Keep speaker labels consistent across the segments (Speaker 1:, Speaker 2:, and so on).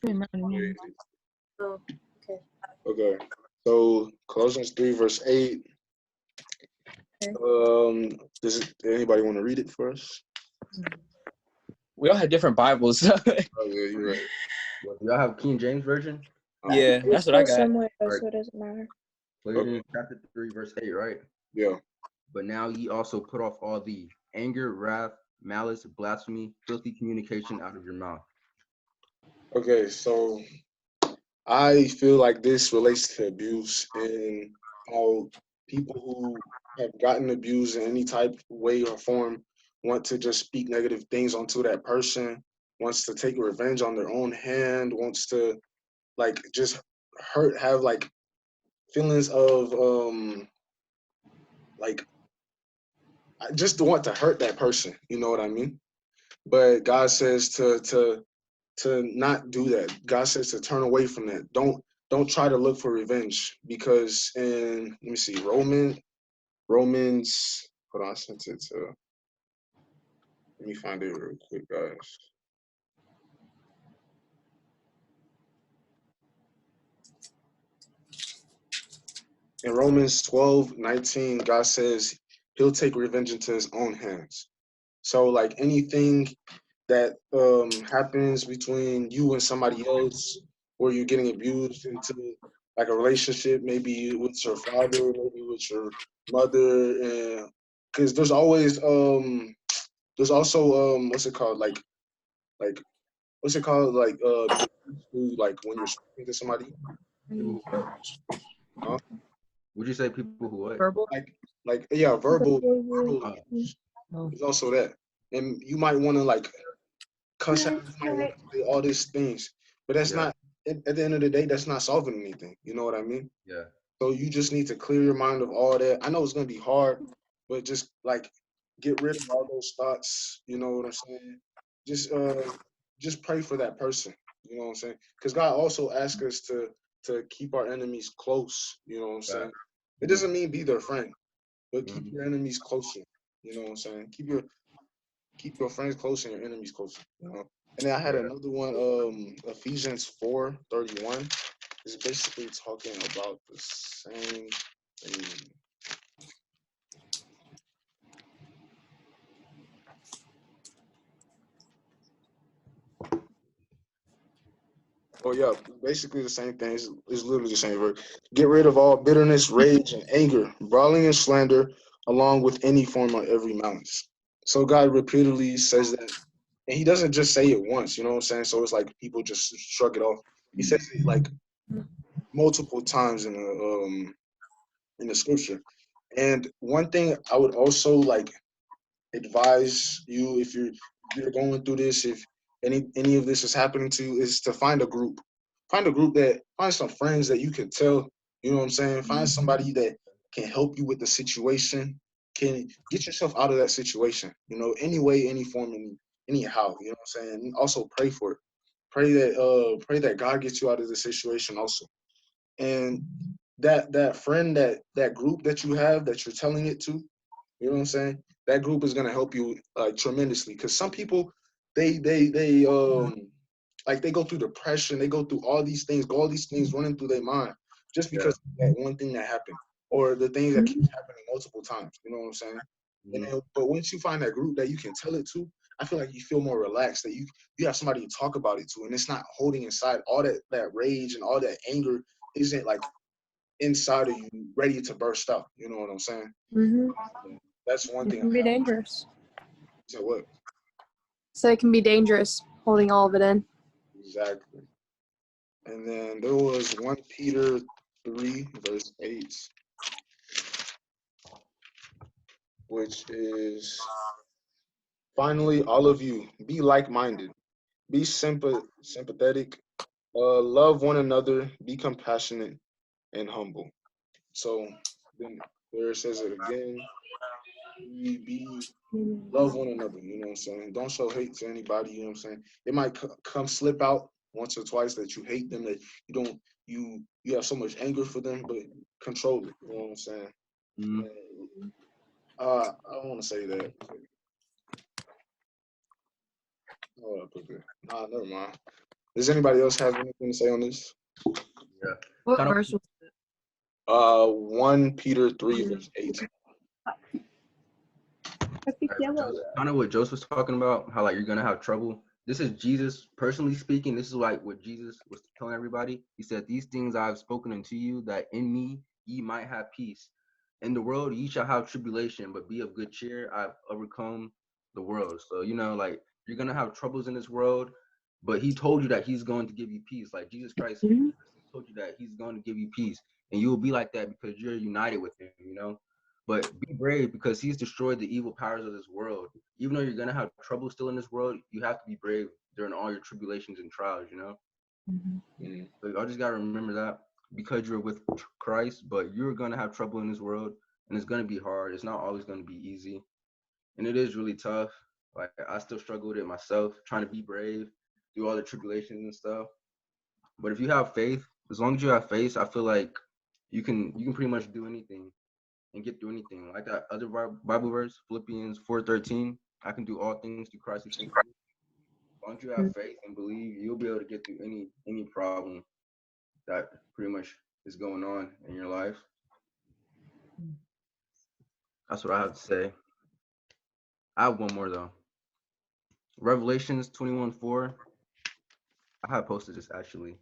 Speaker 1: Wait.
Speaker 2: Oh, okay.
Speaker 1: Okay. So Colossians 3 verse 8. Does anybody want to read it for us?
Speaker 3: We all have different Bibles.
Speaker 1: Oh yeah, you're right.
Speaker 4: What, do y'all have King James version?
Speaker 3: Yeah,
Speaker 2: It's
Speaker 3: that's what I
Speaker 2: still
Speaker 3: got.
Speaker 2: somewhere, so
Speaker 4: Right.
Speaker 2: it doesn't matter.
Speaker 4: Colossians chapter 3 verse 8, right?
Speaker 1: Yeah.
Speaker 4: But now ye also put off all the anger, wrath, malice, blasphemy, filthy communication out of your mouth.
Speaker 1: Okay, so I feel like this relates to abuse and how people who have gotten abused in any type of way or form want to just speak negative things onto that person, wants to take revenge on their own hand, wants to like just have like feelings of like just to want to hurt that person, you know what I mean? But God says to not do that. God says to turn away from that. Don't try to look for revenge because in let me see Romans hold on, I sent it to let me find it real quick, guys. In Romans 12:19, God says he'll take revenge into his own hands. So like anything that happens between you and somebody else, or you're getting abused into like a relationship, maybe with your father, maybe with your mother, and because there's also what's it called like what's it called the who like when you're speaking to somebody, huh?
Speaker 4: Would you say people who what?
Speaker 5: Verbal.
Speaker 1: Like yeah, verbal
Speaker 4: Uh,
Speaker 1: abuse. There's also that, and you might want to like cuss out, you might want to say all these things, but that's
Speaker 4: yeah,
Speaker 1: not at the end of the day, that's not solving anything. You know what I mean?
Speaker 4: yeah.
Speaker 1: So you just need to clear your mind of all that. I know it's gonna be hard, but just like get rid of all those thoughts. You know what I'm saying? Just just pray for that person. You know what I'm saying? Because God also asks us to keep our enemies close. You know what I'm saying? It doesn't mean be their friend, but keep your enemies closer. You know what I'm saying? Keep your friends close and your enemies closer. You know. And then I had
Speaker 4: Yeah.
Speaker 1: another one, Ephesians 4:31. It's basically talking about the same thing. Oh yeah, basically the same thing. It's literally the same word. Get rid of all bitterness, rage, and anger, brawling and slander, along with any form of every malice. So God repeatedly says that, and He doesn't just say it once. You know what I'm saying? So it's like people just shrug it off. He says it like multiple times in the scripture. And one thing I would also like advise you if you're going through this, if any of this is happening to you, is to find a group. Find some friends that you can tell, you know what I'm saying? Find somebody that can help you with the situation, can get yourself out of that situation, any way, any form, anyhow, you know what I'm saying? And also pray for it. Pray that God gets you out of the situation also. And that friend, that group that you have that you're telling it to, you know what I'm saying? That group is gonna help you tremendously. Because some people, they like they go through depression, they go through all these things running through their mind just
Speaker 4: Yeah.
Speaker 1: because of that one thing that happened, or the things that keep happening multiple times. You know what I'm saying? And then, but once you find that group that you can tell it to, I feel like you feel more relaxed, that you have somebody to talk about it to, and it's not holding inside all that rage and all that anger isn't like inside of you ready to burst out. You know what I'm saying?
Speaker 2: Mm-hmm.
Speaker 1: That's one
Speaker 2: It
Speaker 1: thing.
Speaker 2: can be dangerous.
Speaker 1: So what?
Speaker 2: So it can be dangerous holding all of it in.
Speaker 1: Exactly. And then there was 1 Peter 3, verse 8, which is finally, all of you, be like minded, be sympathetic, love one another, be compassionate and humble. So then there it says it again, be love one another, you know what I'm saying? Don't show hate to anybody, you know what I'm saying? It might come slip out once or twice that you hate them, that you don't, you have so much anger for them, but control it, you know what I'm saying? I don't want to say that. Hold up, okay. Nah, never mind. Does anybody else have anything to say on this?
Speaker 4: Yeah.
Speaker 2: What
Speaker 4: Kind of,
Speaker 2: verse was
Speaker 1: 1 Peter 3 verse 8.
Speaker 4: kind of what Joseph was talking about, how like you're gonna have trouble. This is Jesus personally speaking. This is like what Jesus was telling everybody. He said, "These things I have spoken unto you, that in me ye might have peace. In the world ye shall have tribulation, but be of good cheer. I've overcome the world." So like you're gonna have troubles in this world, but he told you that he's going to give you peace. Like Jesus Christ told you that he's going to give you peace, and you will be like that because you're united with him. But be brave because he's destroyed the evil powers of this world. Even though you're gonna have trouble still in this world, you have to be brave during all your tribulations and trials. So y'all just gotta remember that because you're with Christ, but you're gonna have trouble in this world, and it's gonna be hard. It's not always gonna be easy, and it is really tough. Like I still struggle with it myself, trying to be brave through all the tribulations and stuff. But if you have faith, as long as you have faith, I feel like you can pretty much do anything and get through anything. Like that other Bible verse, Philippians 4:13, I can do all things through Christ who strengthens me. As long as you have faith and believe, you'll be able to get through any problem that pretty much is going on in your life. That's what I have to say. I have one more though. Revelations 21:4. I have posted this actually.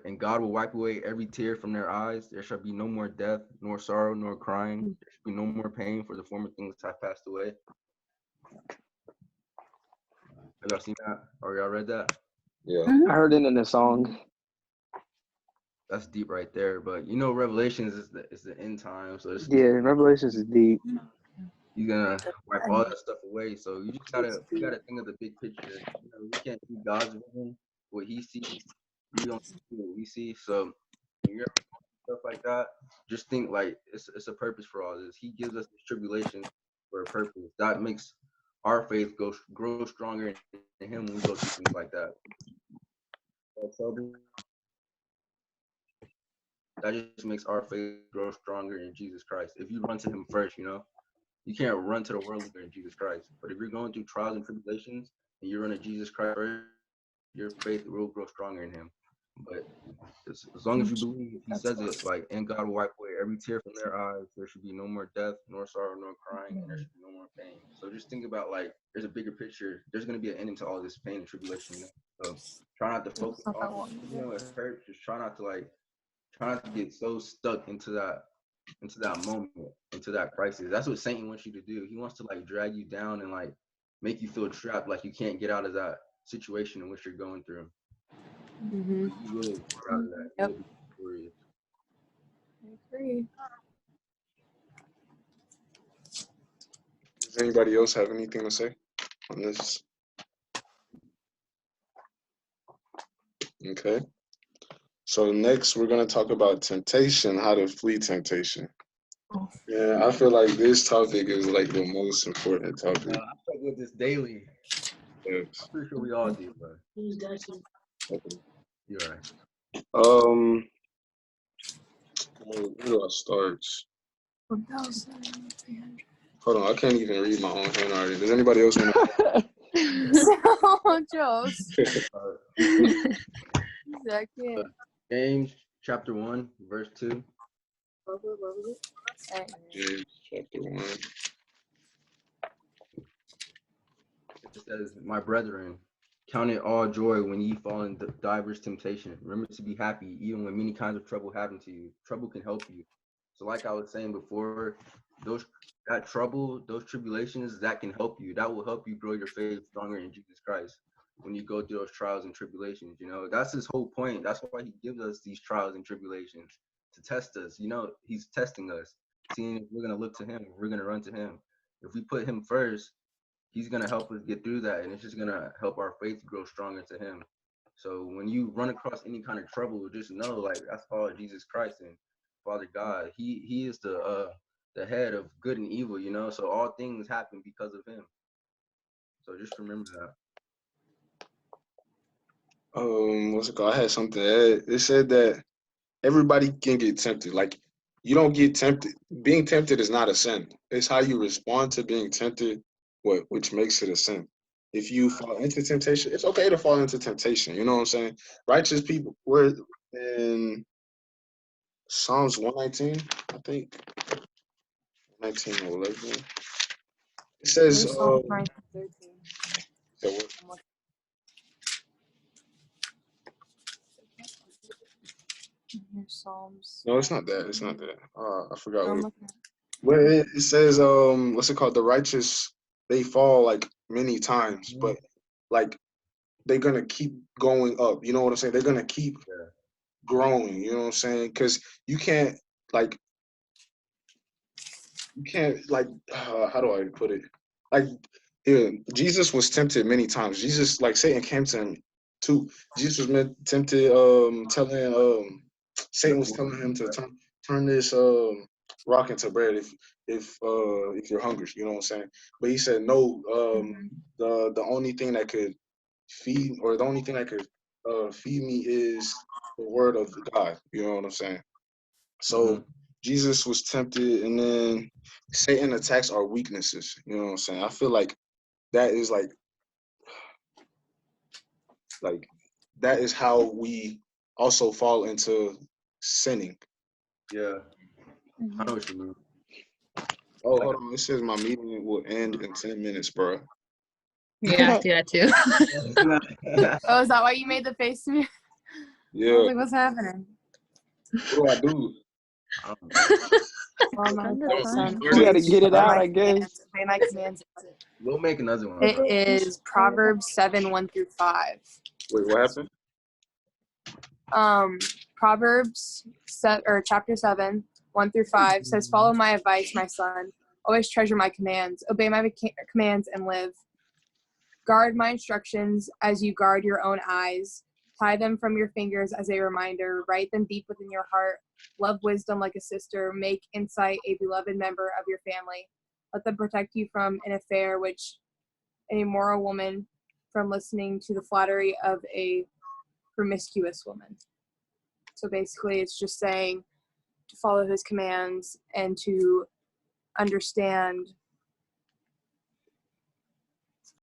Speaker 4: And God will wipe away every tear from their eyes. There shall be no more death, nor sorrow, nor crying. There shall be no more pain, for the former things have passed away. Have y'all seen that? Or y'all read that?
Speaker 1: Yeah.
Speaker 3: I heard it in the song.
Speaker 4: That's deep right there. But Revelations is the end time. So
Speaker 3: Revelations is deep.
Speaker 4: he's gonna wipe all that stuff away. So you gotta think of the big picture. We can't see God's vision, what he sees. We don't see what we see. So when you're stuff like that, just think like it's a purpose for all this. He gives us this tribulation for a purpose. That makes our faith grow stronger in him when we go through things like that. That just makes our faith grow stronger in Jesus Christ. If you run to him first, you can't run to the world in Jesus Christ. But if you're going through trials and tribulations and you run to Jesus Christ first, your faith will grow stronger in him. But as long as you believe, he says it, like, and God will wipe away every tear from their eyes. There should be no more death, nor sorrow, nor crying, and there should be no more pain. So just think about, like, there's a bigger picture. There's going to be an ending to all this pain and tribulation. So try not to focus on it. It hurts. Just try not to get so stuck into that moment, into that crisis. That's what Satan wants you to do. He wants to like drag you down and like make you feel trapped, like you can't get out of that situation in which you're going through. You will get out of that.
Speaker 2: Yep.
Speaker 4: You will be victorious.
Speaker 2: I agree.
Speaker 1: Does anybody else have anything to say on this? Okay. So next we're gonna talk about temptation, how to flee temptation. Yeah, I feel like this topic is like the most important topic.
Speaker 4: I struggle with this daily.
Speaker 1: Yes.
Speaker 4: I'm pretty sure we all do, but
Speaker 1: Okay.
Speaker 4: you're right.
Speaker 1: Where do I start?
Speaker 2: 1,300.
Speaker 1: Hold on, I can't even read my own handwriting. Does anybody else want to?
Speaker 2: So jokes. Exactly.
Speaker 4: James chapter 1, verse 2.
Speaker 1: James chapter 1.
Speaker 4: It says, "My brethren, count it all joy when ye fall in divers temptation. Remember to be happy, even when many kinds of trouble happen to you. Trouble can help you." So, like I was saying before, that trouble, those tribulations, that can help you. That will help you grow your faith stronger in Jesus Christ when you go through those trials and tribulations. That's his whole point. That's why he gives us these trials and tribulations to test us. He's testing us, seeing if we're gonna look to him, if we're gonna run to him. If we put him first, he's going to help us get through that, and it's just going to help our faith grow stronger to him. So when you run across any kind of trouble, just know, like, that's all Jesus Christ and Father God. He is the head of good and evil, so all things happen because of him. So just remember that.
Speaker 1: What's it called? I had something to add. It said that everybody can get tempted. Like, you don't get tempted. Being tempted is not a sin. It's how you respond to being tempted, which makes it a sin. if you fall into temptation, it's okay to fall into temptation. You know what I'm saying? Righteous people, we're in Psalms 119, I think. 19 or 11. It says,
Speaker 2: There's Psalm 9:13.
Speaker 1: so what-
Speaker 2: Here's Psalms.
Speaker 1: no, it's not that. It's not that. I forgot
Speaker 2: I'm
Speaker 1: what.
Speaker 2: looking at
Speaker 1: Where it says, what's it called? The righteous, they fall like many times, but like they're gonna keep going up. You know what I'm saying? They're gonna keep
Speaker 4: Yeah.
Speaker 1: growing. You know what I'm saying? Because like you can't like how do I put it? Like yeah, Jesus was tempted many times. Jesus, like Satan came to him too. Jesus was tempted, telling Satan was telling him to turn this rock into bread if you're hungry. You know what I'm saying? But he said no. The only thing that could feed or the only thing that could feed me is the word of God. You know what I'm saying? So Jesus was tempted, and then Satan attacks our weaknesses. You know what I'm saying? I feel like that is like that is how we also fall into sinning.
Speaker 4: Yeah. I know what you mean.
Speaker 1: Oh, hold on. It says my meeting will end in 10 minutes, bro.
Speaker 5: Yeah, I see that too.
Speaker 2: Oh, is that why you made the face to me? I
Speaker 1: Yeah.
Speaker 2: was like, what's happening?
Speaker 1: What do I do?
Speaker 2: Well, my son,
Speaker 3: You gotta get it out, I guess.
Speaker 2: Obey my commands.
Speaker 4: We'll make another one.
Speaker 2: It
Speaker 4: Bro.
Speaker 2: is Proverbs 7:1-5.
Speaker 1: Wait, what happened?
Speaker 2: Proverbs chapter 7:1-5 says, "Follow my advice, my son. Always treasure my commands. Obey my commands and live. Guard my instructions as you guard your own eyes. Tie them from your fingers as a reminder. Write them deep within your heart. Love wisdom like a sister. Make insight a beloved member of your family. Let them protect you from an affair which an immoral woman, from listening to the flattery of a promiscuous woman." So basically, it's just saying to follow his commands and to understand